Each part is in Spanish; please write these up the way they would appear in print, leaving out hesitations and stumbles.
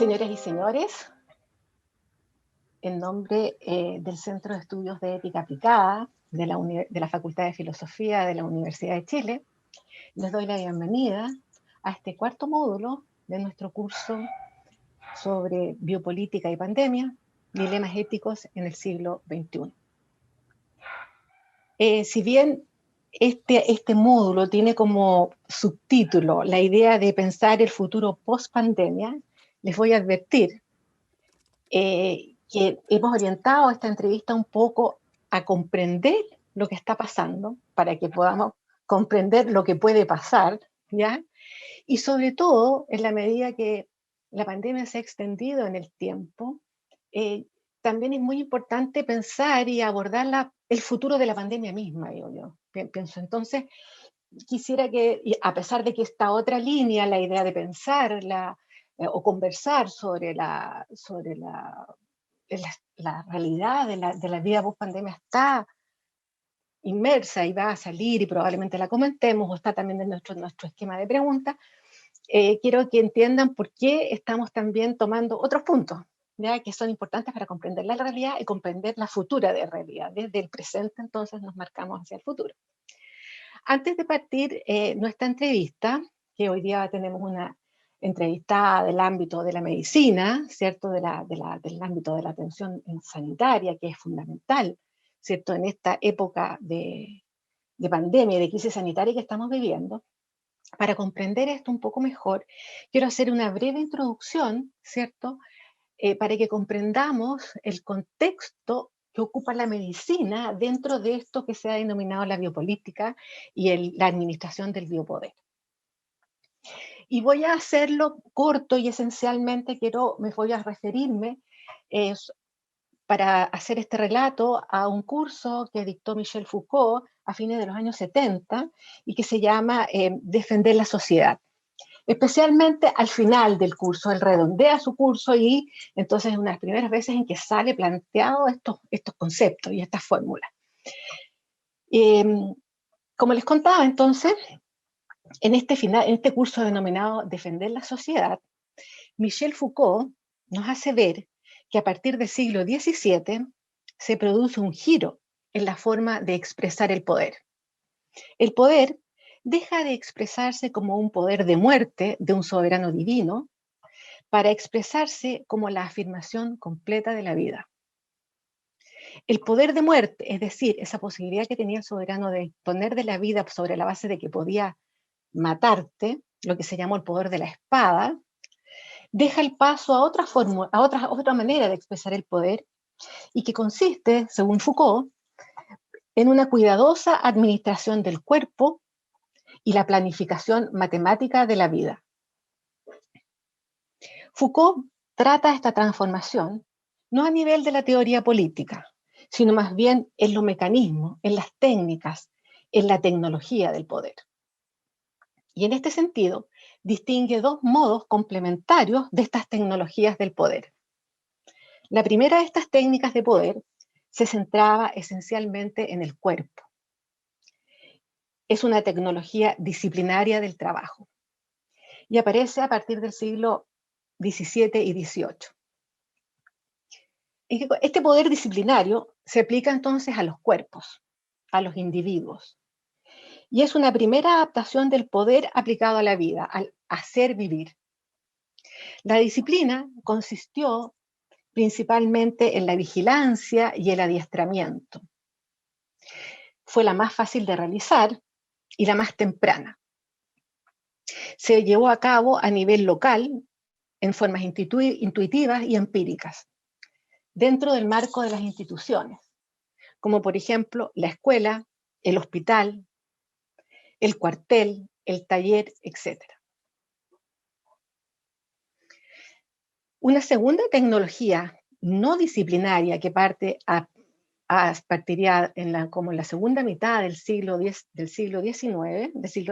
Señoras y señores, en nombre del Centro de Estudios de Ética Aplicada de la Facultad de Filosofía de la Universidad de Chile, les doy la bienvenida a este cuarto módulo de nuestro curso sobre biopolítica y pandemia, dilemas éticos en el siglo XXI. Si bien este módulo tiene como subtítulo la idea de pensar el futuro post-pandemia, les voy a advertir que hemos orientado esta entrevista un poco a comprender lo que está pasando, para que podamos comprender lo que puede pasar, ¿ya? Y sobre todo, en la medida que la pandemia se ha extendido en el tiempo, también es muy importante pensar y abordar el futuro de la pandemia misma, digo yo. Pienso entonces, quisiera que, a pesar de que esta otra línea, la idea de pensar o conversar sobre la realidad de la vida post pandemia está inmersa y va a salir y probablemente la comentemos, o está también en nuestro esquema de preguntas, quiero que entiendan por qué estamos también tomando otros puntos, ¿ya? Que son importantes para comprender la realidad y comprender la futura de realidad. Desde el presente entonces nos marcamos hacia el futuro. Antes de partir nuestra entrevista, que hoy día tenemos una entrevistada del ámbito de la medicina, ¿cierto? Del ámbito de la atención sanitaria, que es fundamental, ¿cierto? En esta época de pandemia, de crisis sanitaria que estamos viviendo. Para comprender esto un poco mejor, quiero hacer una breve introducción, ¿cierto? Para que comprendamos el contexto que ocupa la medicina dentro de esto que se ha denominado la biopolítica y la administración del biopoder. Y voy a hacerlo corto y esencialmente me voy a referirme para hacer este relato a un curso que dictó Michel Foucault a fines de los años 70 y que se llama Defender la sociedad. Especialmente al final del curso, él redondea su curso y entonces es una de las primeras veces en que sale planteado estos conceptos y estas fórmulas. Como les contaba entonces, en este curso denominado Defender la sociedad, Michel Foucault nos hace ver que a partir del siglo XVII se produce un giro en la forma de expresar el poder. El poder deja de expresarse como un poder de muerte de un soberano divino para expresarse como la afirmación completa de la vida. El poder de muerte, es decir, esa posibilidad que tenía el soberano de poner de la vida sobre la base de que podía matarte, lo que se llamó el poder de la espada, deja el paso a otra manera de expresar el poder y que consiste, según Foucault, en una cuidadosa administración del cuerpo y la planificación matemática de la vida. Foucault trata esta transformación no a nivel de la teoría política, sino más bien en los mecanismos, en las técnicas, en la tecnología del poder. Y en este sentido, distingue dos modos complementarios de estas tecnologías del poder. La primera de estas técnicas de poder se centraba esencialmente en el cuerpo. Es una tecnología disciplinaria del trabajo y aparece a partir del siglo XVII y XVIII. Este poder disciplinario se aplica entonces a los cuerpos, a los individuos, y es una primera adaptación del poder aplicado a la vida, al hacer vivir. La disciplina consistió principalmente en la vigilancia y el adiestramiento. Fue la más fácil de realizar y la más temprana. Se llevó a cabo a nivel local, en formas intuitivas y empíricas, dentro del marco de las instituciones, como por ejemplo la escuela, el hospital, el cuartel, el taller, etc. Una segunda tecnología no disciplinaria que partiría como en la segunda mitad del siglo XVIII, del siglo XVIII,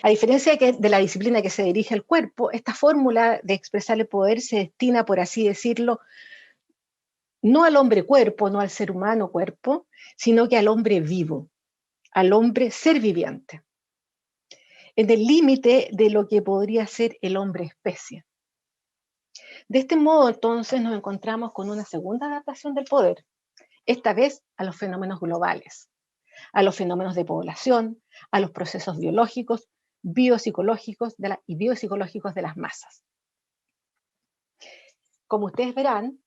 a diferencia de la disciplina que se dirige al cuerpo, esta fórmula de expresar el poder se destina, por así decirlo, no al hombre cuerpo, no al ser humano cuerpo, sino que al hombre vivo, al hombre ser viviente. en el límite de lo que podría ser el hombre-especie. De este modo, entonces, nos encontramos con una segunda adaptación del poder, esta vez a los fenómenos globales, a los fenómenos de población, a los procesos biológicos, biopsicológicos y biopsicológicos de las masas. Como ustedes verán,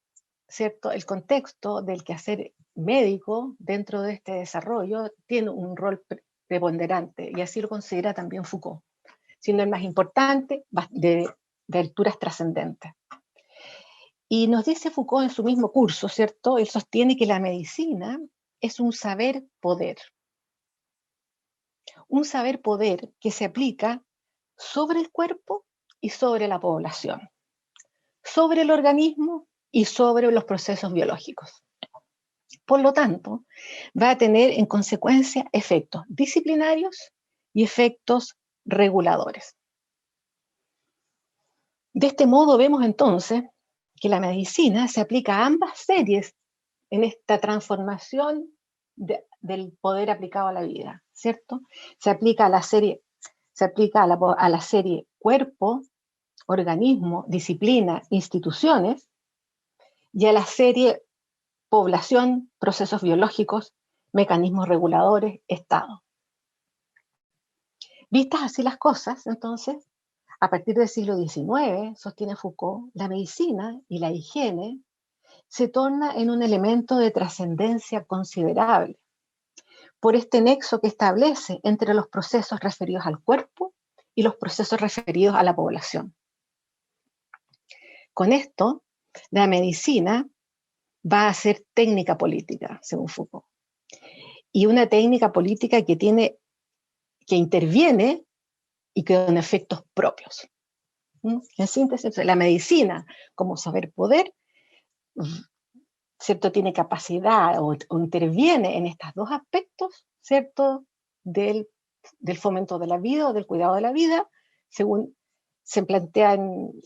¿cierto? El contexto del quehacer médico dentro de este desarrollo tiene un rol preponderante, y así lo considera también Foucault, siendo el más importante de alturas trascendentes. Y nos dice Foucault en su mismo curso, ¿cierto? Él sostiene que la medicina es un saber-poder. Un saber-poder que se aplica sobre el cuerpo y sobre la población, sobre el organismo y sobre los procesos biológicos. Por lo tanto, va a tener en consecuencia efectos disciplinarios y efectos reguladores. De este modo vemos entonces que la medicina se aplica a ambas series en esta transformación del poder aplicado a la vida, ¿cierto? Se aplica a la serie, a la serie cuerpo, organismo, disciplina, instituciones, y a la serie población, procesos biológicos, mecanismos reguladores, Estado. Vistas así las cosas, entonces, a partir del siglo XIX, sostiene Foucault, la medicina y la higiene se torna en un elemento de trascendencia considerable por este nexo que establece entre los procesos referidos al cuerpo y los procesos referidos a la población. Con esto, la medicina va a ser técnica política, según Foucault, y una técnica política que interviene y que con efectos propios. En síntesis, la medicina como saber poder, ¿cierto? Tiene capacidad o interviene en estos dos aspectos, ¿cierto? Del fomento de la vida o del cuidado de la vida, según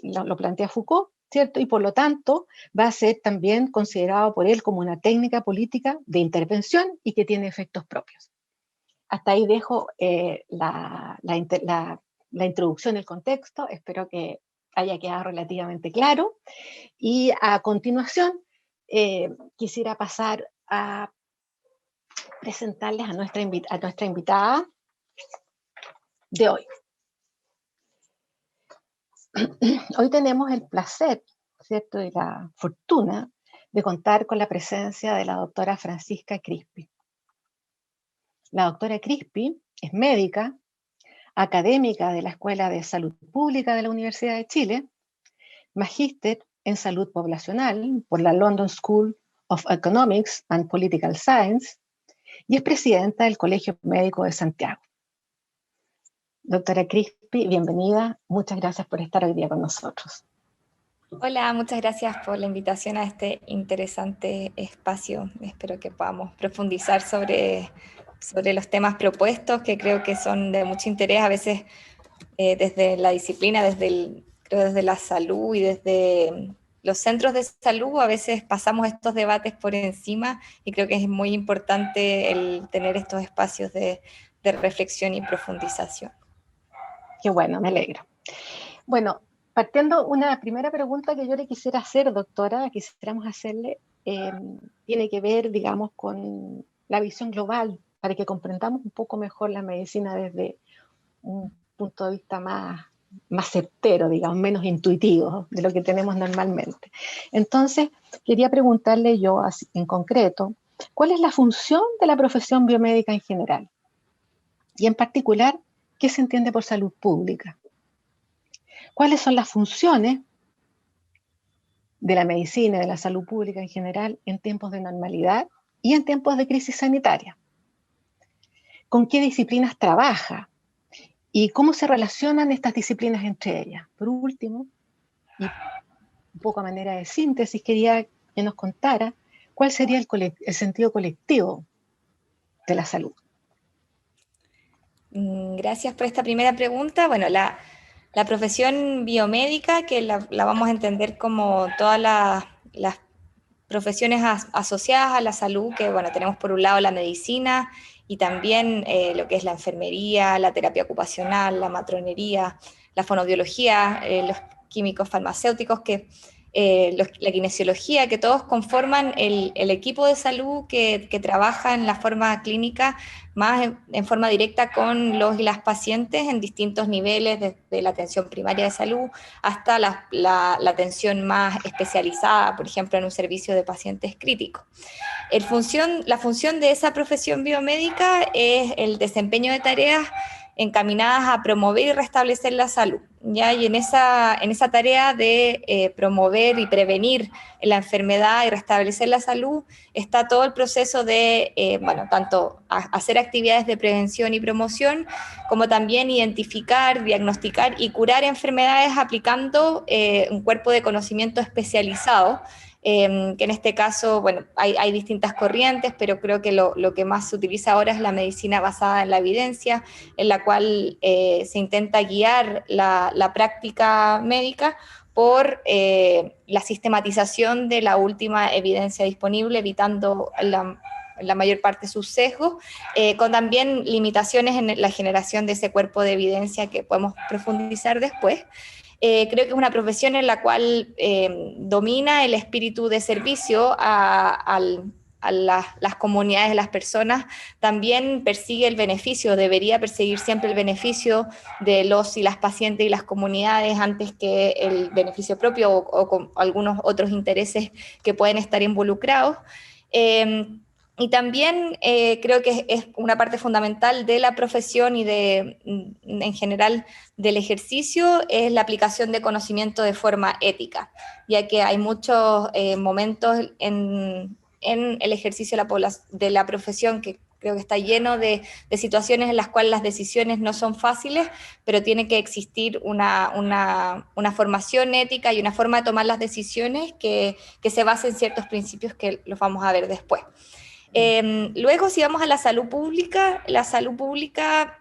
lo plantea Foucault, ¿cierto? Y por lo tanto va a ser también considerado por él como una técnica política de intervención y que tiene efectos propios. Hasta ahí dejo la introducción, el contexto, espero que haya quedado relativamente claro. Y a continuación quisiera pasar a presentarles a nuestra invitada de hoy. Hoy tenemos el placer, ¿cierto?, y la fortuna de contar con la presencia de la doctora Francisca Crispi. La doctora Crispi es médica, académica de la Escuela de Salud Pública de la Universidad de Chile, magíster en Salud Poblacional por la London School of Economics and Political Science y es presidenta del Colegio Médico de Santiago. Doctora Crispi, bienvenida. Muchas gracias por estar hoy día con nosotros. Hola, muchas gracias por la invitación a este interesante espacio. Espero que podamos profundizar sobre los temas propuestos, que creo que son de mucho interés, a veces desde la disciplina, desde la salud y desde los centros de salud, a veces pasamos estos debates por encima y creo que es muy importante el tener estos espacios de reflexión y profundización. Qué bueno, me alegro. Bueno, partiendo, una primera pregunta que yo le quisiera hacer, doctora, quisiéramos hacerle, tiene que ver, digamos, con la visión global, para que comprendamos un poco mejor la medicina desde un punto de vista más certero, digamos, menos intuitivo de lo que tenemos normalmente. Entonces, quería preguntarle yo, en concreto, ¿cuál es la función de la profesión biomédica en general? Y en particular, ¿qué se entiende por salud pública? ¿Cuáles son las funciones de la medicina y de la salud pública en general en tiempos de normalidad y en tiempos de crisis sanitaria? ¿Con qué disciplinas trabaja? ¿Y cómo se relacionan estas disciplinas entre ellas? Por último, y un poco a manera de síntesis, quería que nos contara cuál sería el sentido colectivo de la salud. Gracias por esta primera pregunta. Bueno, la profesión biomédica, que la vamos a entender como todas las profesiones asociadas a la salud, que bueno, tenemos por un lado la medicina y también lo que es la enfermería, la terapia ocupacional, la matronería, la fonoaudiología, los químicos farmacéuticos, la kinesiología, que todos conforman el equipo de salud que trabaja en la forma clínica más en forma directa con los y las pacientes en distintos niveles, desde la atención primaria de salud hasta la atención más especializada, por ejemplo, en un servicio de pacientes críticos. La función de esa profesión biomédica es el desempeño de tareas encaminadas a promover y restablecer la salud, ¿ya? Y en esa tarea de promover y prevenir la enfermedad y restablecer la salud está todo el proceso de, tanto hacer actividades de prevención y promoción, como también identificar, diagnosticar y curar enfermedades aplicando un cuerpo de conocimiento especializado, que en este caso, bueno, hay distintas corrientes, pero creo que lo que más se utiliza ahora es la medicina basada en la evidencia, en la cual se intenta guiar la práctica médica por la sistematización de la última evidencia disponible, evitando la mayor parte sus sesgos, con también limitaciones en la generación de ese cuerpo de evidencia que podemos profundizar después. Creo que es una profesión en la cual domina el espíritu de servicio a las comunidades, de las personas, también persigue el beneficio, debería perseguir siempre el beneficio de los y las pacientes y las comunidades antes que el beneficio propio o con algunos otros intereses que pueden estar involucrados. Y también creo que es una parte fundamental de la profesión y en general del ejercicio es la aplicación de conocimiento de forma ética, ya que hay muchos momentos en el ejercicio de la profesión que creo que está lleno de situaciones en las cuales las decisiones no son fáciles, pero tiene que existir una formación ética y una forma de tomar las decisiones que se base en ciertos principios que los vamos a ver después. Luego, si vamos a la salud pública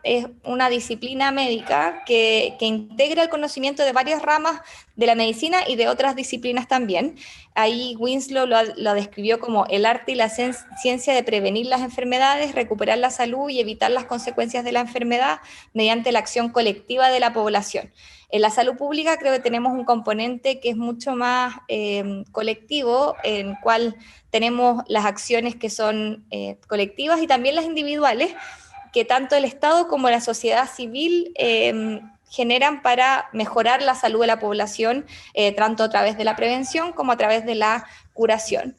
es una disciplina médica que integra el conocimiento de varias ramas de la medicina y de otras disciplinas también. Ahí Winslow lo describió como el arte y la ciencia de prevenir las enfermedades, recuperar la salud y evitar las consecuencias de la enfermedad mediante la acción colectiva de la población. En la salud pública creo que tenemos un componente que es mucho más colectivo, en el cual tenemos las acciones que son colectivas y también las individuales, que tanto el Estado como la sociedad civil generan para mejorar la salud de la población, tanto a través de la prevención como a través de la curación.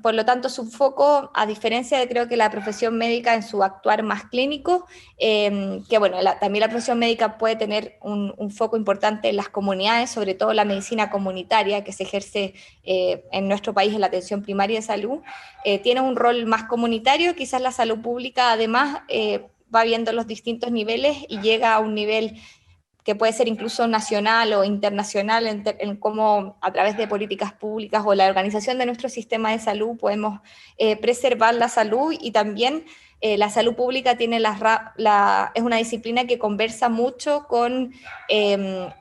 Por lo tanto, su foco, a diferencia de creo que la profesión médica en su actuar más clínico, que bueno, también la profesión médica puede tener un foco importante en las comunidades, sobre todo la medicina comunitaria que se ejerce en nuestro país en la atención primaria de salud, tiene un rol más comunitario. Quizás la salud pública además va viendo los distintos niveles y llega a un nivel que puede ser incluso nacional o internacional, en cómo a través de políticas públicas o la organización de nuestro sistema de salud podemos preservar la salud. Y también la salud pública tiene es una disciplina que conversa mucho con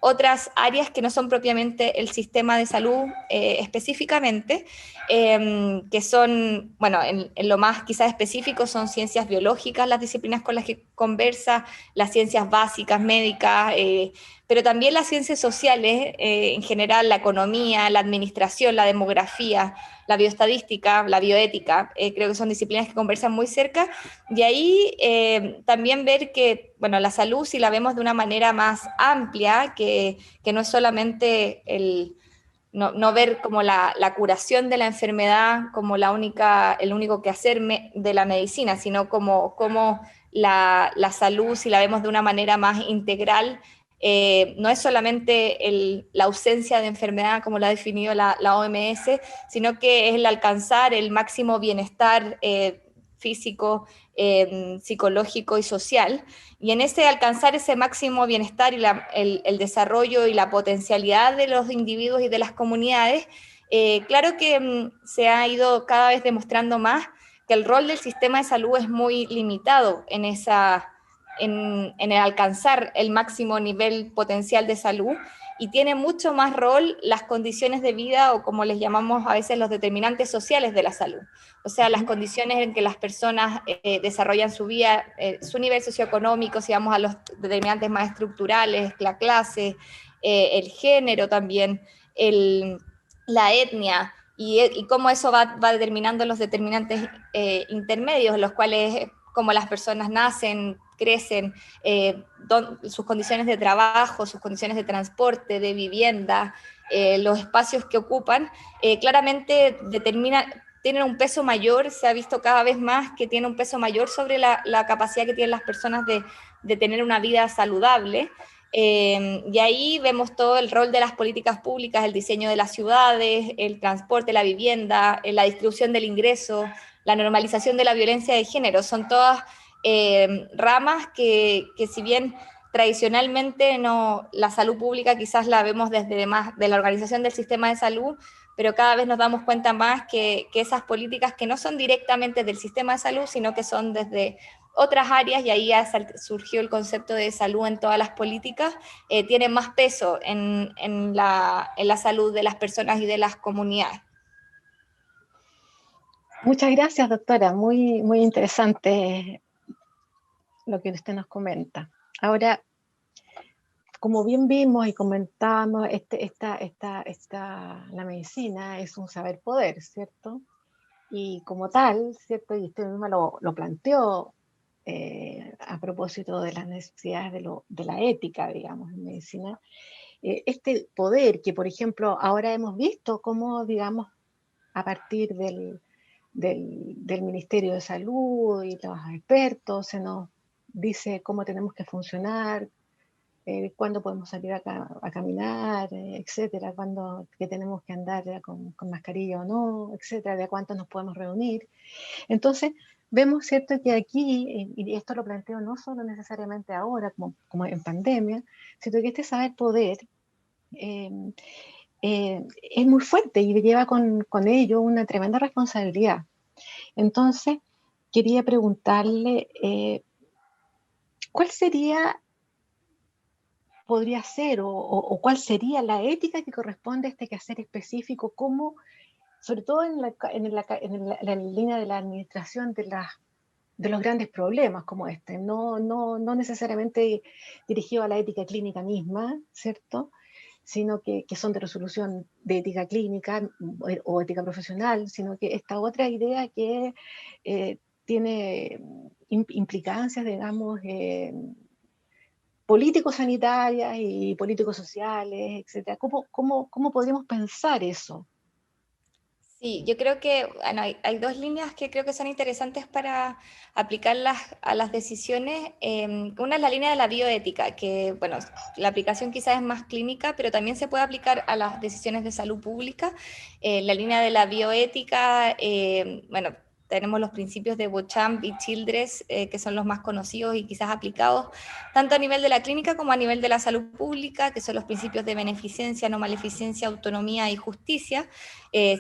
otras áreas que no son propiamente el sistema de salud específicamente, que son, bueno, en lo más quizás específico son ciencias biológicas, las disciplinas con las que conversa, las ciencias básicas, médicas, pero también las ciencias sociales, en general la economía, la administración, la demografía, la bioestadística, la bioética, creo que son disciplinas que conversan muy cerca. Y ahí también ver que, bueno, la salud, si la vemos de una manera más amplia, que no es solamente no ver como la curación de la enfermedad como el único quehacer de la medicina, sino como la salud, si la vemos de una manera más integral, no es solamente la ausencia de enfermedad como la ha definido la OMS, sino que es el alcanzar el máximo bienestar físico, psicológico y social. Y en ese alcanzar ese máximo bienestar y el desarrollo y la potencialidad de los individuos y de las comunidades, claro que se ha ido cada vez demostrando más que el rol del sistema de salud es muy limitado en el alcanzar el máximo nivel potencial de salud, y tiene mucho más rol las condiciones de vida, o como les llamamos a veces los determinantes sociales de la salud. O sea, las condiciones en que las personas desarrollan su vida, su nivel socioeconómico, si vamos a los determinantes más estructurales, la clase, el género también, la etnia, y cómo eso va determinando los determinantes intermedios, los cuales, como las personas nacen, crecen, sus condiciones de trabajo, sus condiciones de transporte, de vivienda, los espacios que ocupan, claramente tienen un peso mayor. Se ha visto cada vez más que tiene un peso mayor sobre la capacidad que tienen las personas de tener una vida saludable. Y ahí vemos todo el rol de las políticas públicas, el diseño de las ciudades, el transporte, la vivienda, la distribución del ingreso, la normalización de la violencia de género. Son todas ramas que si bien tradicionalmente la salud pública quizás la vemos desde más de la organización del sistema de salud, pero cada vez nos damos cuenta más que esas políticas que no son directamente del sistema de salud, sino que son desde otras áreas, y ahí surgió el concepto de salud en todas las políticas, tienen más peso en la salud de las personas y de las comunidades. Muchas gracias, doctora. Muy, muy interesante lo que usted nos comenta. Ahora, como bien vimos y comentábamos, la medicina es un saber poder, ¿cierto? Y como tal, ¿cierto? Y usted misma lo planteó a propósito de las necesidades de la ética, digamos, en medicina. Este poder que, por ejemplo, ahora hemos visto cómo, digamos, a partir del Ministerio de Salud y los expertos se nos dice cómo tenemos que funcionar, cuándo podemos salir a caminar, etcétera, que tenemos que andar con mascarilla o no, etcétera, de a cuánto nos podemos reunir. Entonces, vemos, ¿cierto?, que aquí, y esto lo planteo no solo necesariamente ahora, como en pandemia, sino que este saber poder es muy fuerte y lleva con ello una tremenda responsabilidad. Entonces, quería preguntarle, ¿cuál podría ser o cuál sería la ética que corresponde a este quehacer específico, como, sobre todo en la línea de la administración de los grandes problemas como este, no necesariamente dirigido a la ética clínica misma, ¿cierto?, sino que son de resolución de ética clínica o ética profesional, sino que esta otra idea que tiene implicancias, digamos, político-sanitarias y político-sociales, etc. ¿Cómo podríamos pensar eso? Sí, yo creo que bueno, hay dos líneas que creo que son interesantes para aplicarlas a las decisiones. Una es la línea de la bioética, que bueno, la aplicación quizás es más clínica, pero también se puede aplicar a las decisiones de salud pública. La línea de la bioética, bueno, tenemos los principios de Beauchamp y Childress, que son los más conocidos y quizás aplicados tanto a nivel de la clínica como a nivel de la salud pública, que son los principios de beneficencia, no maleficencia, autonomía y justicia,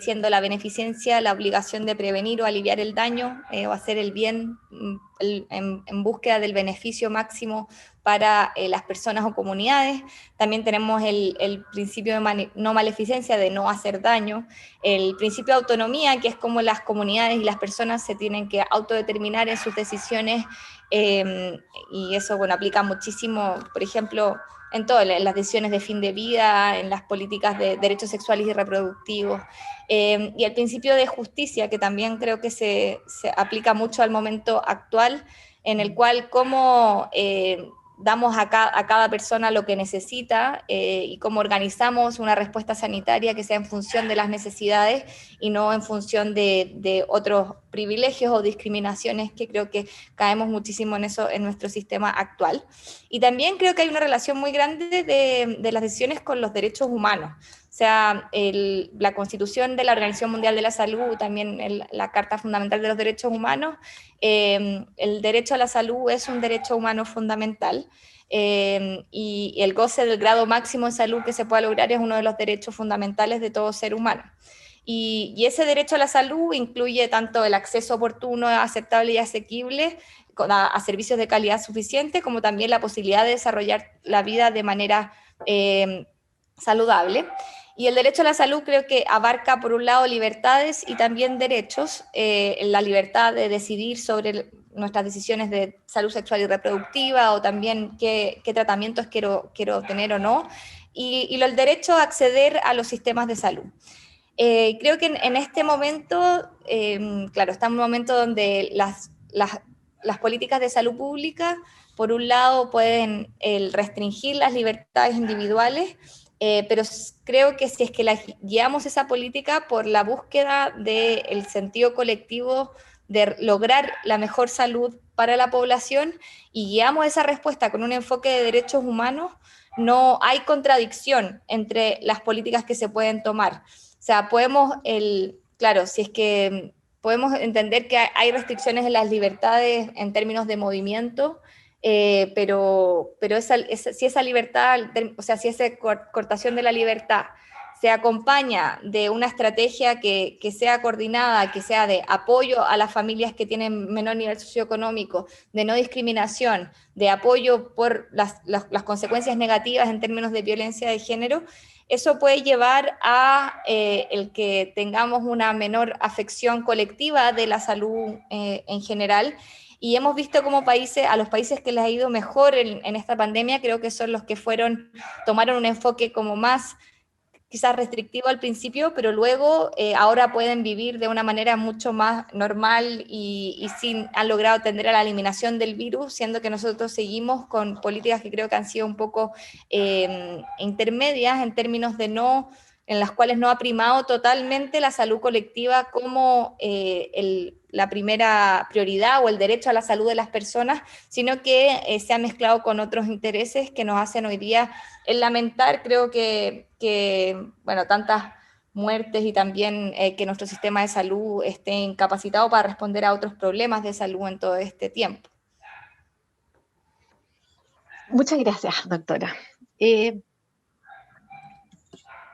siendo la beneficencia la obligación de prevenir o aliviar el daño o hacer el bien en búsqueda del beneficio máximo para las personas o comunidades. También tenemos el principio de no maleficencia, de no hacer daño, el principio de autonomía, que es como las comunidades y las personas se tienen que autodeterminar en sus decisiones, y eso, bueno, aplica muchísimo, por ejemplo, en todo, en las decisiones de fin de vida, en las políticas de derechos sexuales y reproductivos, y el principio de justicia, que también creo que se aplica mucho al momento actual, en el cual cómo damos a cada persona lo que necesita, y cómo organizamos una respuesta sanitaria que sea en función de las necesidades y no en función de otros privilegios o discriminaciones, que creo que caemos muchísimo en eso en nuestro sistema actual. Y también creo que hay una relación muy grande de las decisiones con los derechos humanos. O sea, la Constitución de la Organización Mundial de la Salud, también la Carta Fundamental de los Derechos Humanos, el derecho a la salud es un derecho humano fundamental, y el goce del grado máximo de salud que se pueda lograr es uno de los derechos fundamentales de todo ser humano. Y ese derecho a la salud incluye tanto el acceso oportuno, aceptable y asequible, a servicios de calidad suficiente, como también la posibilidad de desarrollar la vida de manera saludable. Y el derecho a la salud creo que abarca, por un lado, libertades y también derechos, la libertad de decidir sobre nuestras decisiones de salud sexual y reproductiva, o también qué tratamientos quiero tener o no, y el derecho a acceder a los sistemas de salud. Creo que en este momento, claro, estamos en un momento donde las políticas de salud pública, por un lado, pueden restringir las libertades individuales, pero creo que si es que guiamos esa política por la búsqueda del sentido colectivo de lograr la mejor salud para la población, y guiamos esa respuesta con un enfoque de derechos humanos, no hay contradicción entre las políticas que se pueden tomar. O sea, claro, si es que podemos entender que hay restricciones en las libertades en términos de movimiento, pero si esa libertad, o sea, si esa cortación de la libertad se acompaña de una estrategia que sea coordinada, que sea de apoyo a las familias que tienen menor nivel socioeconómico, de no discriminación, de apoyo por las consecuencias negativas en términos de violencia de género, eso puede llevar a el que tengamos una menor afección colectiva de la salud en general. Y hemos visto como a los países que les ha ido mejor en esta pandemia, creo que son los que tomaron un enfoque como más quizás restrictivo al principio, pero luego ahora pueden vivir de una manera mucho más normal y han logrado atender a la eliminación del virus, siendo que nosotros seguimos con políticas que creo que han sido un poco intermedias en términos en las cuales no ha primado totalmente la salud colectiva como la primera prioridad o el derecho a la salud de las personas, sino que se ha mezclado con otros intereses que nos hacen hoy día lamentar, creo que bueno, tantas muertes y también que nuestro sistema de salud esté incapacitado para responder a otros problemas de salud en todo este tiempo. Muchas gracias, doctora.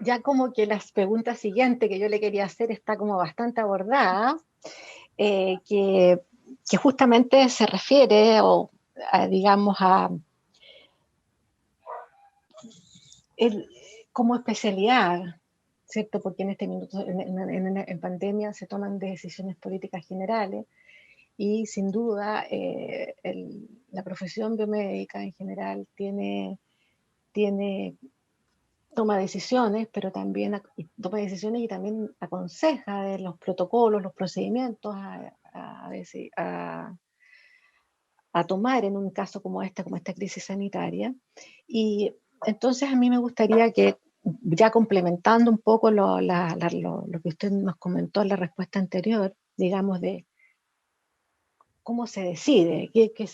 Ya como que las preguntas siguientes que yo le quería hacer está como bastante abordada, que justamente se refiere digamos, como especialidad, ¿cierto? Porque en este minuto, en pandemia, se toman decisiones políticas generales y sin duda la profesión biomédica en general toma decisiones, pero también toma decisiones y también aconseja de los protocolos, los procedimientos a tomar en un caso como esta crisis sanitaria. Y entonces a mí me gustaría que, ya complementando un poco lo que usted nos comentó en la respuesta anterior, digamos, de cómo se decide,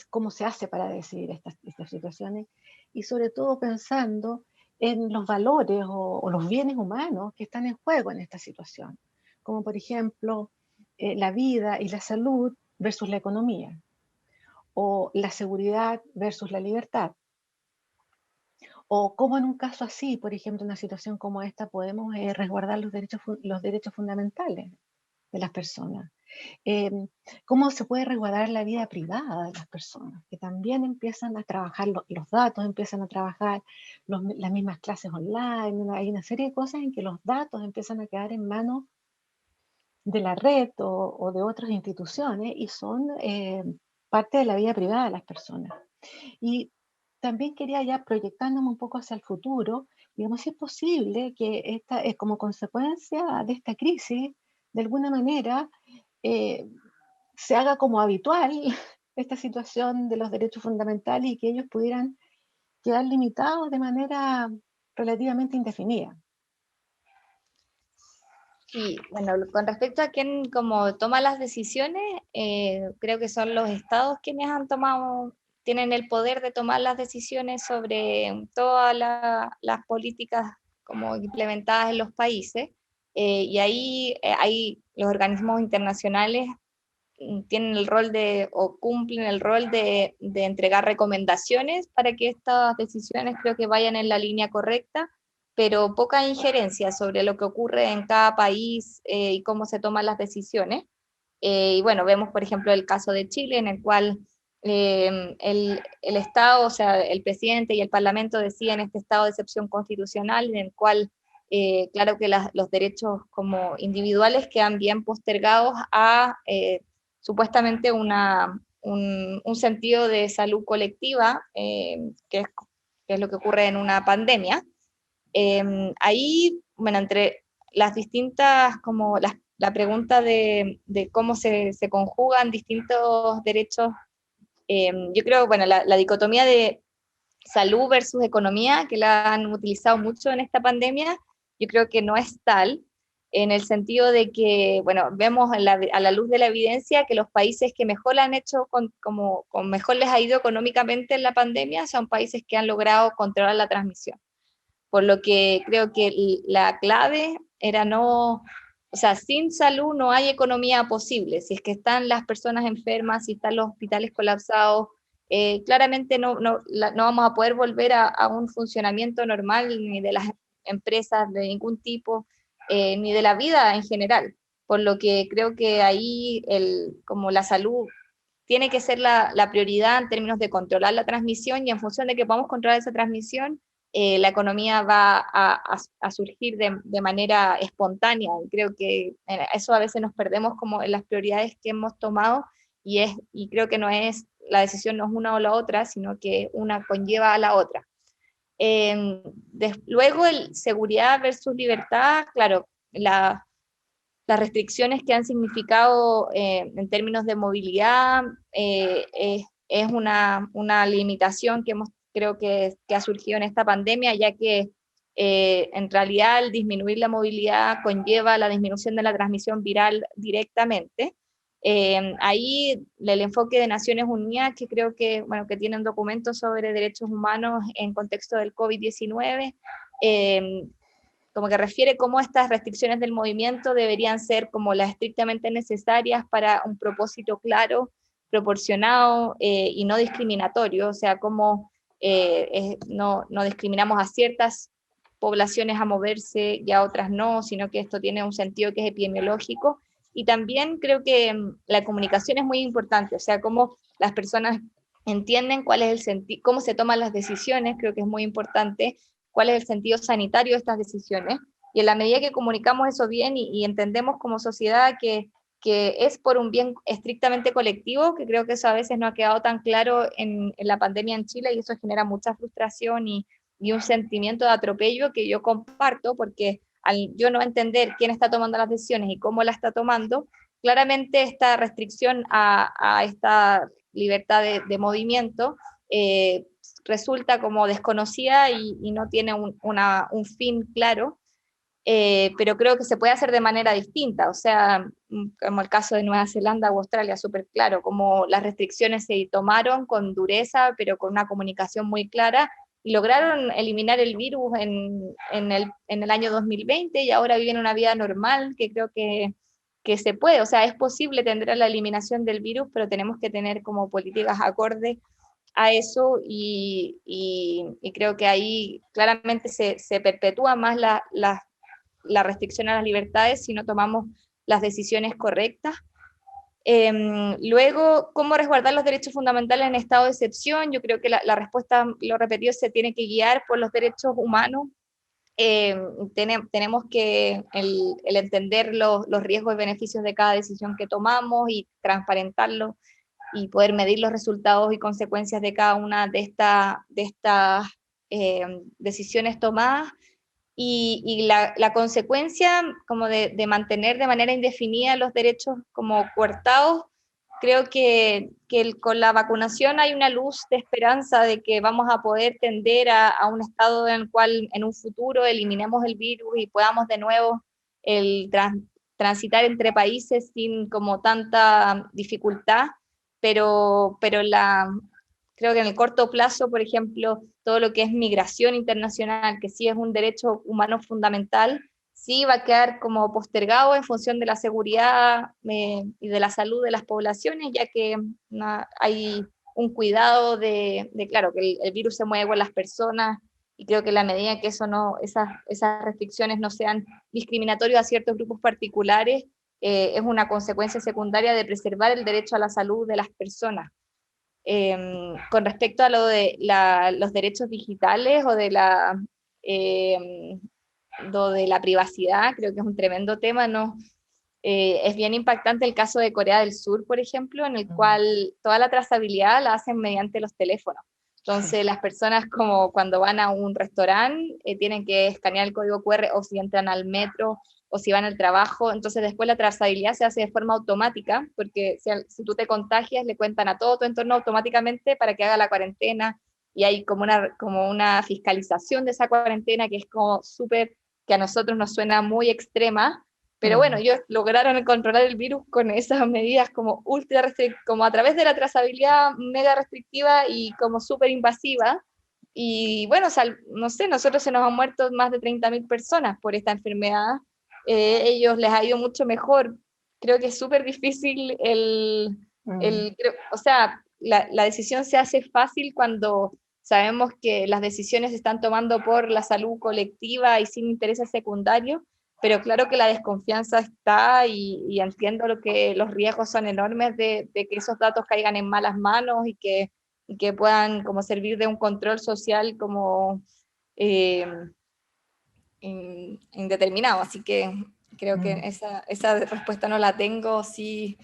cómo se hace para decidir estas situaciones, y sobre todo pensando en los valores o los bienes humanos que están en juego en esta situación, como por ejemplo la vida y la salud versus la economía, o la seguridad versus la libertad, o cómo en un caso así, por ejemplo, en una situación como esta, podemos resguardar los derechos fundamentales de las personas. Cómo se puede resguardar la vida privada de las personas, que también empiezan a trabajar los datos, empiezan a trabajar las mismas clases online, hay una serie de cosas en que los datos empiezan a quedar en manos de la red o de otras instituciones y son parte de la vida privada de las personas. Y también quería, ya proyectándome un poco hacia el futuro, digamos, si es posible que esta, como consecuencia de esta crisis, de alguna manera, se haga como habitual esta situación de los derechos fundamentales y que ellos pudieran quedar limitados de manera relativamente indefinida. Sí, bueno, con respecto a quién como toma las decisiones, creo que son los estados quienes tienen el poder de tomar las decisiones sobre todas las políticas como implementadas en los países, y ahí los organismos internacionales tienen el rol o cumplen el rol de entregar recomendaciones para que estas decisiones creo que vayan en la línea correcta, pero poca injerencia sobre lo que ocurre en cada país y cómo se toman las decisiones. Y bueno, vemos por ejemplo el caso de Chile, en el cual el Estado, o sea, el presidente y el Parlamento deciden este estado de excepción constitucional en el cual, claro que los derechos como individuales quedan bien postergados a supuestamente un sentido de salud colectiva, que es lo que ocurre en una pandemia. Ahí, bueno, entre las distintas, como la pregunta de cómo se conjugan distintos derechos, yo creo, bueno, la dicotomía de salud versus economía, que la han utilizado mucho en esta pandemia, yo creo que no es tal, en el sentido de que, bueno, vemos a la luz de la evidencia que los países que mejor la han hecho, con mejor les ha ido económicamente en la pandemia, son países que han logrado controlar la transmisión. Por lo que creo que la clave era no, o sea, sin salud no hay economía posible. Si es que están las personas enfermas, si están los hospitales colapsados, claramente no vamos a poder volver a un funcionamiento normal ni de las empresas de ningún tipo, ni de la vida en general. Por lo que creo que ahí como la salud tiene que ser la prioridad en términos de controlar la transmisión, y en función de que podamos controlar esa transmisión, la economía va a surgir de manera espontánea. Y creo que eso a veces nos perdemos como en las prioridades que hemos tomado, y creo que la decisión no es una o la otra, sino que una conlleva a la otra. Luego, seguridad versus libertad, claro, las restricciones que han significado en términos de movilidad es una limitación que creo que ha surgido en esta pandemia, ya que en realidad el disminuir la movilidad conlleva la disminución de la transmisión viral directamente. Ahí el enfoque de Naciones Unidas, que creo que, bueno, que tienen documentos sobre derechos humanos en contexto del COVID-19, como que refiere cómo estas restricciones del movimiento deberían ser como las estrictamente necesarias para un propósito claro, proporcionado y no discriminatorio, o sea, cómo no discriminamos a ciertas poblaciones a moverse y a otras no, sino que esto tiene un sentido que es epidemiológico. Y también creo que la comunicación es muy importante, o sea, cómo las personas entienden cuál es el sentido, cómo se toman las decisiones, creo que es muy importante, cuál es el sentido sanitario de estas decisiones, y en la medida que comunicamos eso bien y entendemos como sociedad que es por un bien estrictamente colectivo, que creo que eso a veces no ha quedado tan claro en la pandemia en Chile, y eso genera mucha frustración y un sentimiento de atropello que yo comparto, porque al yo no entender quién está tomando las decisiones y cómo la está tomando, claramente esta restricción a esta libertad de movimiento resulta como desconocida y no tiene un fin claro, pero creo que se puede hacer de manera distinta, o sea, como el caso de Nueva Zelanda o Australia, súper claro, como las restricciones se tomaron con dureza, pero con una comunicación muy clara, y lograron eliminar el virus en el año 2020, y ahora viven una vida normal, que creo que se puede, o sea, es posible tender a la eliminación del virus, pero tenemos que tener como políticas acordes a eso, y creo que ahí claramente se perpetúa más la restricción a las libertades si no tomamos las decisiones correctas. Luego, ¿cómo resguardar los derechos fundamentales en estado de excepción? Yo creo que la respuesta, lo repetido, se tiene que guiar por los derechos humanos. Tenemos que el entender los riesgos y beneficios de cada decisión que tomamos y transparentarlo, y poder medir los resultados y consecuencias de cada una de estas decisiones tomadas, y la consecuencia como de mantener de manera indefinida los derechos como coartados. Creo que con la vacunación hay una luz de esperanza de que vamos a poder tender a un estado en el cual en un futuro eliminemos el virus y podamos de nuevo transitar entre países sin como tanta dificultad, pero creo que en el corto plazo, por ejemplo, todo lo que es migración internacional, que sí es un derecho humano fundamental, sí va a quedar como postergado en función de la seguridad y de la salud de las poblaciones, ya que hay un cuidado claro, que el virus se mueve con las personas, y creo que en la medida que esas restricciones no sean discriminatorias a ciertos grupos particulares, es una consecuencia secundaria de preservar el derecho a la salud de las personas. Con respecto a lo de los derechos digitales o lo de la privacidad, creo que es un tremendo tema, ¿no? Es bien impactante el caso de Corea del Sur, por ejemplo, en el cual toda la trazabilidad la hacen mediante los teléfonos. Entonces, las personas como cuando van a un restaurante tienen que escanear el código QR, o si entran al metro o si van al trabajo. Entonces, después la trazabilidad se hace de forma automática, porque si tú te contagias, le cuentan a todo tu entorno automáticamente para que haga la cuarentena, y hay como una fiscalización de esa cuarentena que es como súper, que a nosotros nos suena muy extrema. Pero bueno, ellos lograron controlar el virus con esas medidas como ultra restrictivas, como a través de la trazabilidad mega restrictiva y como súper invasiva. Y bueno, no sé, nosotros se nos han muerto más de 30.000 personas por esta enfermedad. Ellos les ha ido mucho mejor. Creo que es súper difícil o sea, la decisión se hace fácil cuando sabemos que las decisiones se están tomando por la salud colectiva y sin intereses secundarios, pero claro que la desconfianza está, y entiendo que los riesgos son enormes de que esos datos caigan en malas manos y que puedan como servir de un control social como eh, indeterminado. Así que creo que esa respuesta no la tengo. Sí,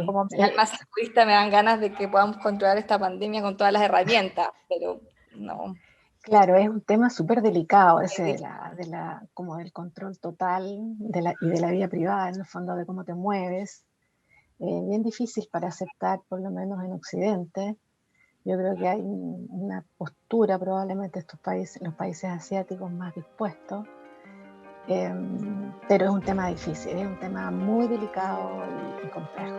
como mi alma saludista me dan ganas de que podamos controlar esta pandemia con todas las herramientas, pero no. Claro, es un tema súper delicado ese como del control total y de la vida privada, en el fondo, de cómo te mueves. Bien difícil para aceptar, por lo menos en Occidente. Yo creo que hay una postura probablemente estos países, los países asiáticos, más dispuestos, pero es un tema difícil, es un tema muy delicado y complejo.